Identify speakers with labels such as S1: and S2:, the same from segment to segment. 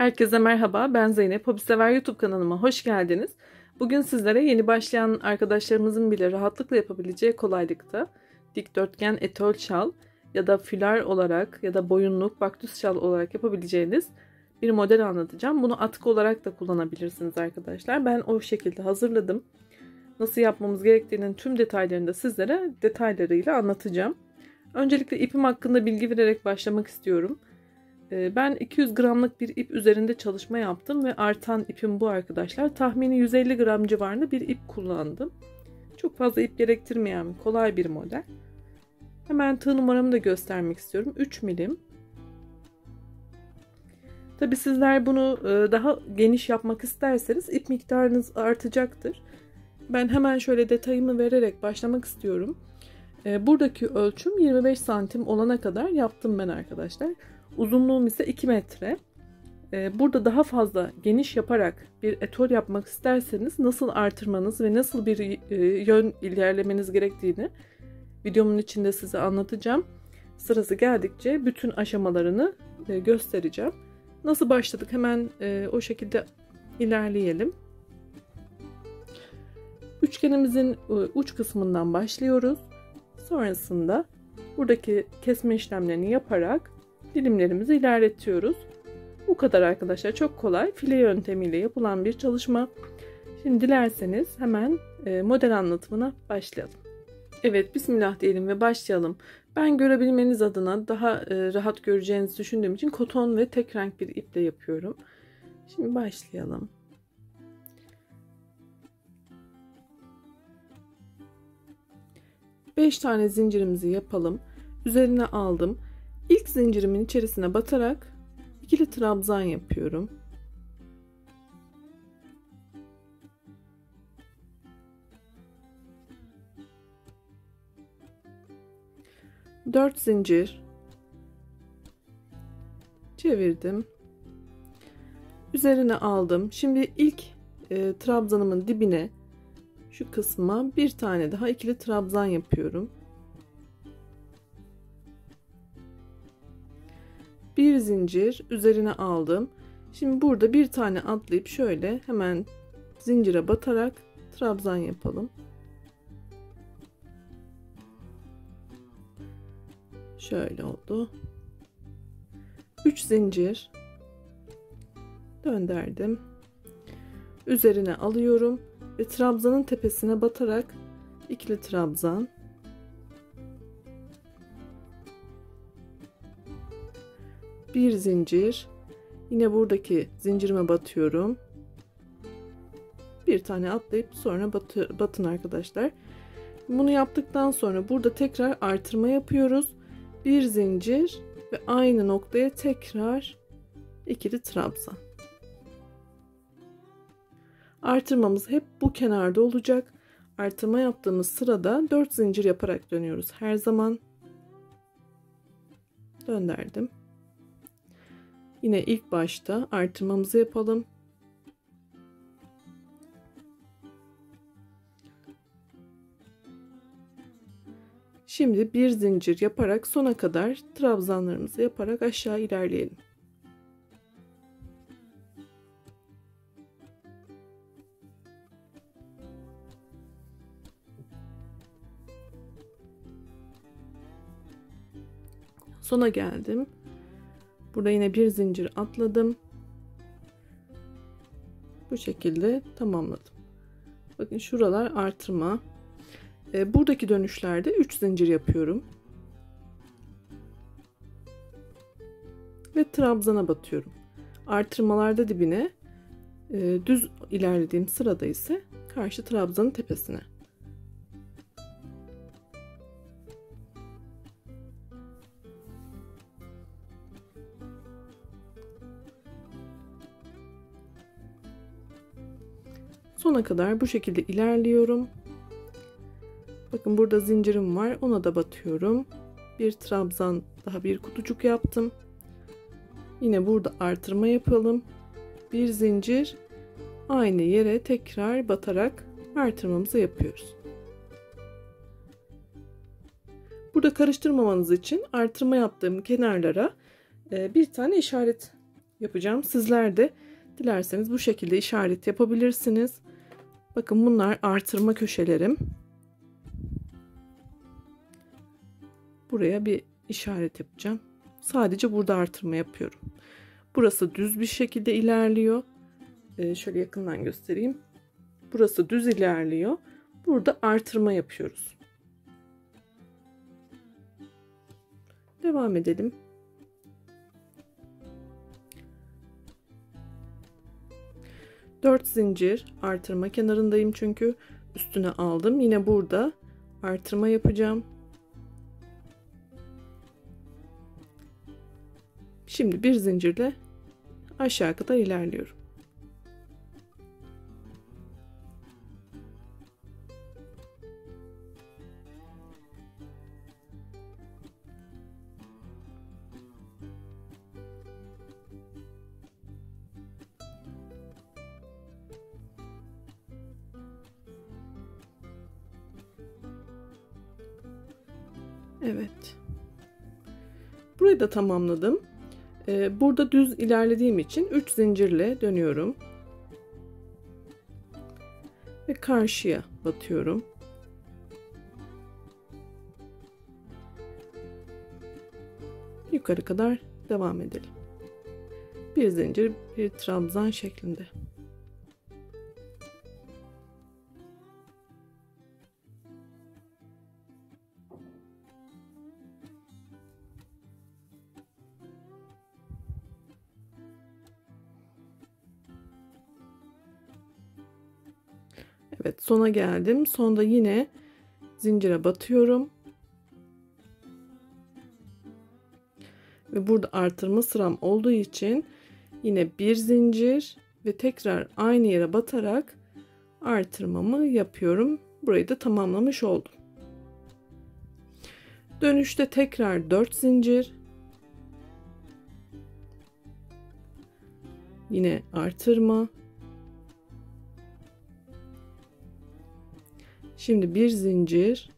S1: Herkese merhaba, ben Zeynep. Hobisever YouTube kanalıma hoş geldiniz. Bugün sizlere yeni başlayan arkadaşlarımızın bile rahatlıkla yapabileceği kolaylıkta dikdörtgen etol şal ya da fular olarak ya da boyunluk, baktüs şal olarak yapabileceğiniz bir model anlatacağım. Bunu atkı olarak da kullanabilirsiniz arkadaşlar. Ben o şekilde hazırladım. Nasıl yapmamız gerektiğinin tüm detaylarını da sizlere detaylarıyla anlatacağım. Öncelikle ipim hakkında bilgi vererek başlamak istiyorum. Ben 200 gramlık bir ip üzerinde çalışma yaptım ve artan ipim bu arkadaşlar. Tahmini 150 gram civarında bir ip kullandım. Çok fazla ip gerektirmeyen kolay bir model. Hemen tığ numaramı da göstermek istiyorum. 3 milim. Tabi sizler bunu daha geniş yapmak isterseniz ip miktarınız artacaktır. Ben hemen şöyle detayımı vererek başlamak istiyorum. Buradaki ölçüm 25 santim olana kadar yaptım ben arkadaşlar. Uzunluğum ise 2 metre. Burada daha fazla geniş yaparak bir etol yapmak isterseniz nasıl artırmanız ve nasıl bir yön ilerlemeniz gerektiğini videomun içinde size anlatacağım. Sırası geldikçe bütün aşamalarını göstereceğim. Nasıl başladık hemen o şekilde ilerleyelim. Üçgenimizin uç kısmından başlıyoruz. Sonrasında buradaki kesme işlemlerini yaparak dilimlerimizi ilerletiyoruz. Bu kadar arkadaşlar, çok kolay file yöntemiyle yapılan bir çalışma. Şimdi dilerseniz hemen model anlatımına başlayalım. Evet, bismillah diyelim ve başlayalım. Ben görebilmeniz adına daha rahat göreceğinizi düşündüğüm için koton ve tek renk bir iple yapıyorum. Şimdi başlayalım. Beş tane zincirimizi yapalım. Üzerine aldım. İlk zincirimin içerisine batarak ikili trabzan yapıyorum. Dört zincir çevirdim. Üzerine aldım. Şimdi ilk trabzanımın dibine, şu kısma bir tane daha ikili trabzan yapıyorum. Bir zincir üzerine aldım. Şimdi burada bir tane atlayıp şöyle hemen zincire batarak trabzan yapalım. Şöyle oldu. 3 zincir döndürdüm. Üzerine alıyorum ve trabzanın tepesine batarak ikili trabzan. Bir zincir, yine buradaki zincirime batıyorum. Bir tane atlayıp sonra batın arkadaşlar. Bunu yaptıktan sonra burada tekrar artırma yapıyoruz. Bir zincir ve aynı noktaya tekrar ikili trabzan. Artırmamız hep bu kenarda olacak. Artırma yaptığımız sırada 4 zincir yaparak dönüyoruz her zaman. Döndürdüm. Yine ilk başta artırmamızı yapalım. Şimdi bir zincir yaparak sona kadar trabzanlarımızı yaparak aşağı ilerleyelim. Sona geldim. Burada yine bir zincir atladım. Bu şekilde tamamladım. Bakın şuralar artırma. Buradaki dönüşlerde 3 zincir yapıyorum. Ve trabzana batıyorum. Artırmalarda dibine, düz ilerlediğim sırada ise karşı trabzanın tepesine. Sona kadar bu şekilde ilerliyorum. Bakın burada zincirim var. Ona da batıyorum. Bir trabzan, daha bir kutucuk yaptım. Yine burada artırma yapalım. Bir zincir, aynı yere tekrar batarak artırmamızı yapıyoruz. Burada karıştırmamanız için artırma yaptığım kenarlara bir tane işaret yapacağım. Sizler de dilerseniz bu şekilde işaret yapabilirsiniz. Bakın bunlar artırma köşelerim. Buraya bir işaret yapacağım. Sadece burada artırma yapıyorum. Burası düz bir şekilde ilerliyor. Şöyle yakından göstereyim. Burası düz ilerliyor. Burada artırma yapıyoruz. Devam edelim. Dört zincir artırma kenarındayım çünkü üstüne aldım. Yine burada artırma yapacağım. Şimdi bir zincirle aşağı kadar ilerliyorum. Evet. Burayı da tamamladım. Burada düz ilerlediğim için 3 zincirle dönüyorum. Ve karşıya batıyorum. Yukarı kadar devam edelim. Bir zincir, bir trabzan şeklinde. Evet, sona geldim. Sonda yine zincire batıyorum. Ve burada artırma sıram olduğu için yine bir zincir ve tekrar aynı yere batarak artırmamı yapıyorum. Burayı da tamamlamış oldum. Dönüşte tekrar 4 zincir. Yine artırma. Şimdi bir zincir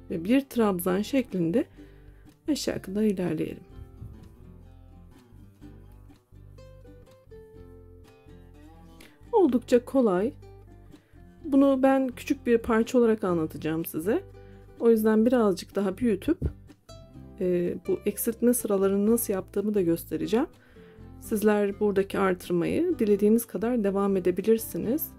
S1: ve bir trabzan şeklinde aşağı kadar ilerleyelim. Oldukça kolay. Bunu ben küçük bir parça olarak anlatacağım size. O yüzden birazcık daha büyütüp bu eksiltme sıralarını nasıl yaptığımı da göstereceğim. Sizler buradaki artırmayı dilediğiniz kadar devam edebilirsiniz.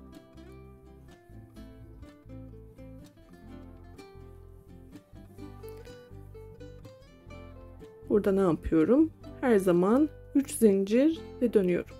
S1: Burada ne yapıyorum? Her zaman 3 zincir ve dönüyorum.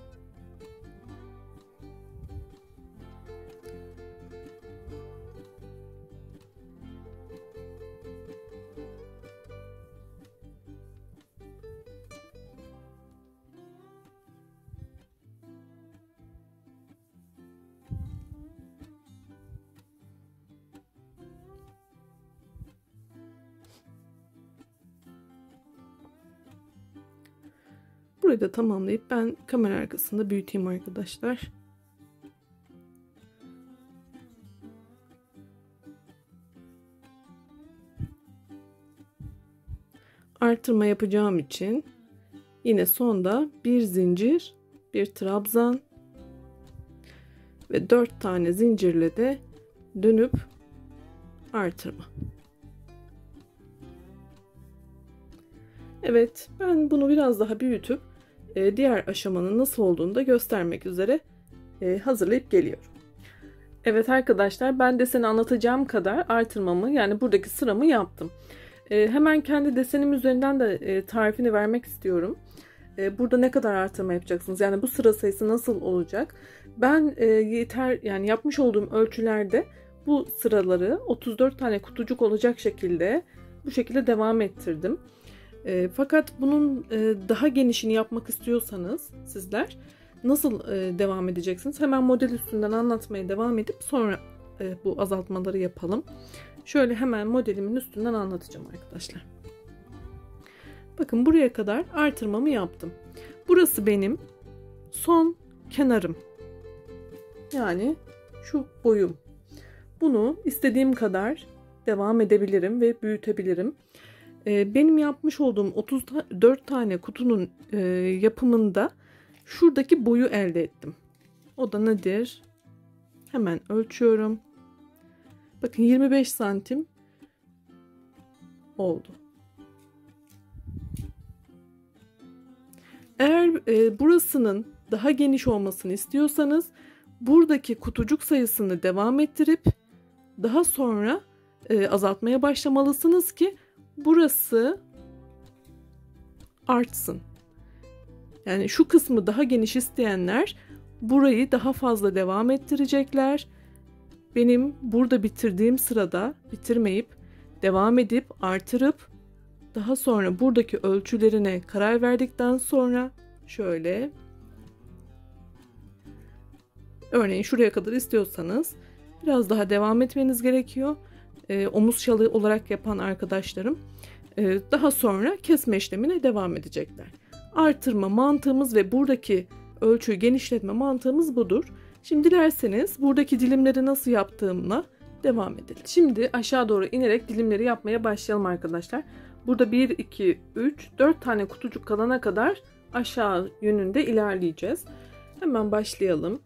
S1: Burayı da tamamlayıp ben kamera arkasında büyüteyim arkadaşlar. Artırma yapacağım için yine sonda bir zincir, bir trabzan ve 4 tane zincirle de dönüp artırma. Evet, ben bunu biraz daha büyütüp diğer aşamanın nasıl olduğunu da göstermek üzere hazırlayıp geliyorum. Evet arkadaşlar, ben deseni anlatacağım kadar artırmamı, yani buradaki sıramı yaptım. Hemen kendi desenim üzerinden de tarifini vermek istiyorum. Burada ne kadar artırma yapacaksınız? Yani bu sıra sayısı nasıl olacak? Ben yani yapmış olduğum ölçülerde bu sıraları 34 tane kutucuk olacak şekilde bu şekilde devam ettirdim. Fakat bunun daha genişini yapmak istiyorsanız sizler nasıl devam edeceksiniz? Hemen model üstünden anlatmaya devam edip sonra bu azaltmaları yapalım. Şöyle hemen modelimin üstünden anlatacağım arkadaşlar. Bakın buraya kadar artırmamı yaptım. Burası benim son kenarım. Yani şu boyum. Bunu istediğim kadar devam edebilirim ve büyütebilirim. Benim yapmış olduğum 34 tane kutunun yapımında şuradaki boyu elde ettim. O da nedir? Hemen ölçüyorum. Bakın 25 santim oldu. Eğer burasının daha geniş olmasını istiyorsanız buradaki kutucuk sayısını devam ettirip daha sonra azaltmaya başlamalısınız ki burası artsın. Yani şu kısmı daha geniş isteyenler burayı daha fazla devam ettirecekler. Benim burada bitirdiğim sırada bitirmeyip devam edip artırıp daha sonra buradaki ölçülerine karar verdikten sonra şöyle, örneğin şuraya kadar istiyorsanız biraz daha devam etmeniz gerekiyor. Omuz şalı olarak yapan arkadaşlarım daha sonra kesme işlemine devam edecekler. Artırma mantığımız ve buradaki ölçüyü genişletme mantığımız budur. Şimdi dilerseniz buradaki dilimleri nasıl yaptığımla devam edelim. Şimdi aşağı doğru inerek dilimleri yapmaya başlayalım arkadaşlar. Burada 1, 2, 3, 4 tane kutucuk kalana kadar aşağı yönünde ilerleyeceğiz. Hemen başlayalım.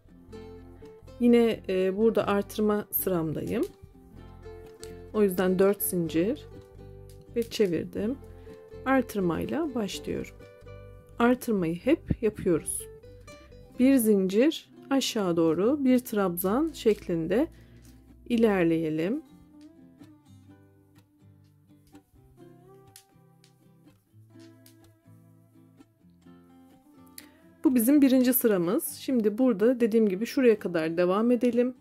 S1: Yine burada artırma sıramdayım. O yüzden 4 zincir ve çevirdim. Artırmayla başlıyorum. Artırmayı hep yapıyoruz. Bir zincir aşağı doğru bir trabzan şeklinde ilerleyelim. Bu bizim birinci sıramız. Şimdi burada dediğim gibi şuraya kadar devam edelim.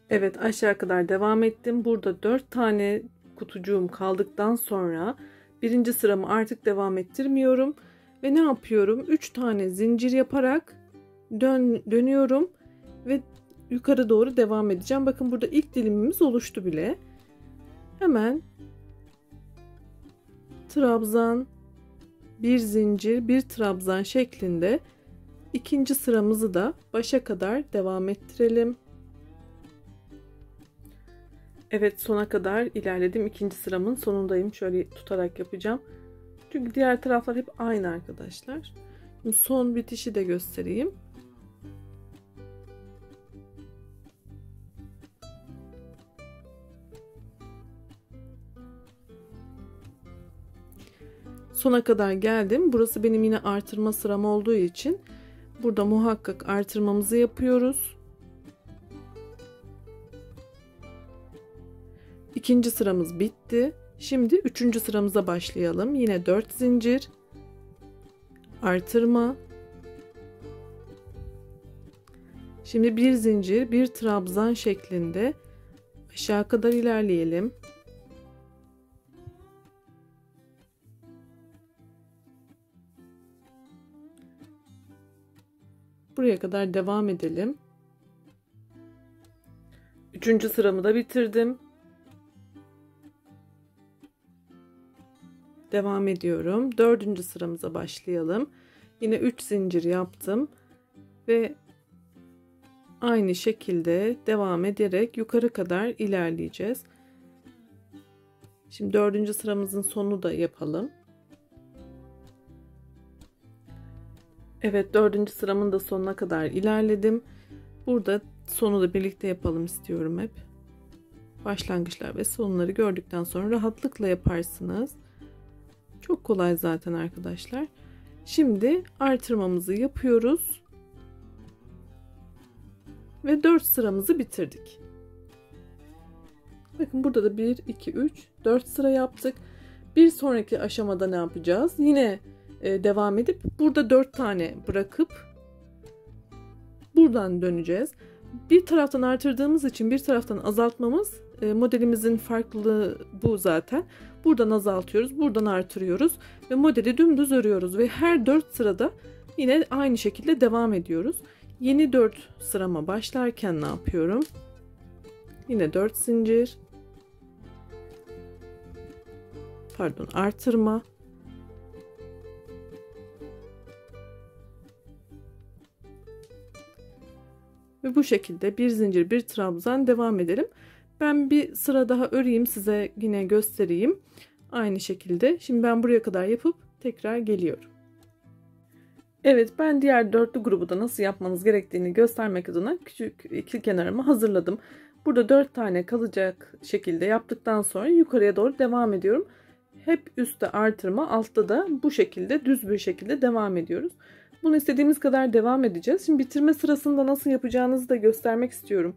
S1: Evet, aşağı kadar devam ettim. Burada 4 tane kutucuğum kaldıktan sonra birinci sıramı artık devam ettirmiyorum. Ve ne yapıyorum? 3 tane zincir yaparak dönüyorum ve yukarı doğru devam edeceğim. Bakın burada ilk dilimimiz oluştu bile. Hemen trabzan, bir zincir, bir trabzan şeklinde ikinci sıramızı da başa kadar devam ettirelim. Evet, sona kadar ilerledim. İkinci sıramın sonundayım. Şöyle tutarak yapacağım. Çünkü diğer taraflar hep aynı arkadaşlar. Şimdi son bitişi de göstereyim. Sona kadar geldim. Burası benim yine artırma sıram olduğu için burada muhakkak artırmamızı yapıyoruz. İkinci sıramız bitti. Şimdi üçüncü sıramıza başlayalım. Yine 4 zincir, artırma. Şimdi bir zincir, bir trabzan şeklinde aşağı kadar ilerleyelim. Buraya kadar devam edelim. Üçüncü sıramı da bitirdim. Devam ediyorum. Dördüncü sıramıza başlayalım. Yine 3 zincir yaptım ve aynı şekilde devam ederek yukarı kadar ilerleyeceğiz. Şimdi dördüncü sıramızın sonunu da yapalım. Evet, dördüncü sıramın da sonuna kadar ilerledim. Burada sonu da birlikte yapalım istiyorum hep. Başlangıçlar ve sonları gördükten sonra rahatlıkla yaparsınız. Çok kolay zaten arkadaşlar. Şimdi artırmamızı yapıyoruz. Ve 4 sıramızı bitirdik. Bakın burada da 1, 2, 3, 4 sıra yaptık. Bir sonraki aşamada ne yapacağız? Yine devam edip burada 4 tane bırakıp buradan döneceğiz. Bir taraftan artırdığımız için bir taraftan azaltmamız, modelimizin farklılığı bu zaten. Buradan azaltıyoruz, buradan artırıyoruz ve modeli dümdüz örüyoruz ve her 4 sırada yine aynı şekilde devam ediyoruz. Yeni 4 sırama başlarken ne yapıyorum? Yine 4 zincir, artırma. Ve bu şekilde bir zincir, bir trabzan devam edelim. Ben bir sıra daha öreyim, size yine göstereyim. Aynı şekilde. Şimdi ben buraya kadar yapıp tekrar geliyorum. Evet, ben diğer dörtlü grubu da nasıl yapmanız gerektiğini göstermek adına küçük ikili kenarımı hazırladım. Burada 4 tane kalacak şekilde yaptıktan sonra yukarıya doğru devam ediyorum. Hep üstte artırma, altta da bu şekilde düz bir şekilde devam ediyoruz. Bunu istediğimiz kadar devam edeceğiz. Şimdi bitirme sırasında nasıl yapacağınızı da göstermek istiyorum.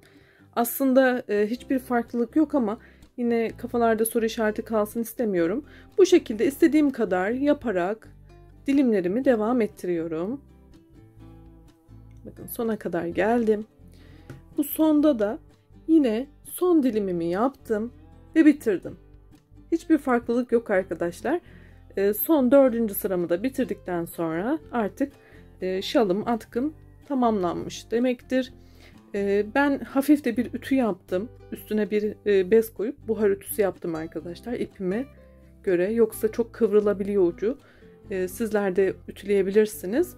S1: Aslında hiçbir farklılık yok ama yine kafalarda soru işareti kalsın istemiyorum. Bu şekilde istediğim kadar yaparak dilimlerimi devam ettiriyorum. Bakın sona kadar geldim. Bu sonda da yine son dilimimi yaptım ve bitirdim. Hiçbir farklılık yok arkadaşlar. Son 4. sıramı da bitirdikten sonra artık şalım, atkım tamamlanmış demektir. Ben hafif de bir ütü yaptım. Üstüne bir bez koyup buhar ütüsü yaptım arkadaşlar ipime göre. Yoksa çok kıvrılabiliyor ucu. Sizler de ütüleyebilirsiniz.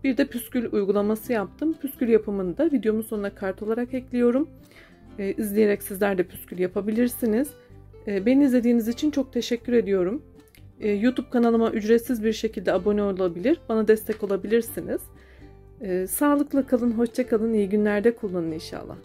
S1: Bir de püskül uygulaması yaptım. Püskül yapımını da videomun sonuna kart olarak ekliyorum. İzleyerek sizler de püskül yapabilirsiniz. Beni izlediğiniz için çok teşekkür ediyorum. YouTube kanalıma ücretsiz bir şekilde abone olabilir, bana destek olabilirsiniz. Sağlıkla kalın, hoşça kalın, iyi günlerde kullanın inşallah.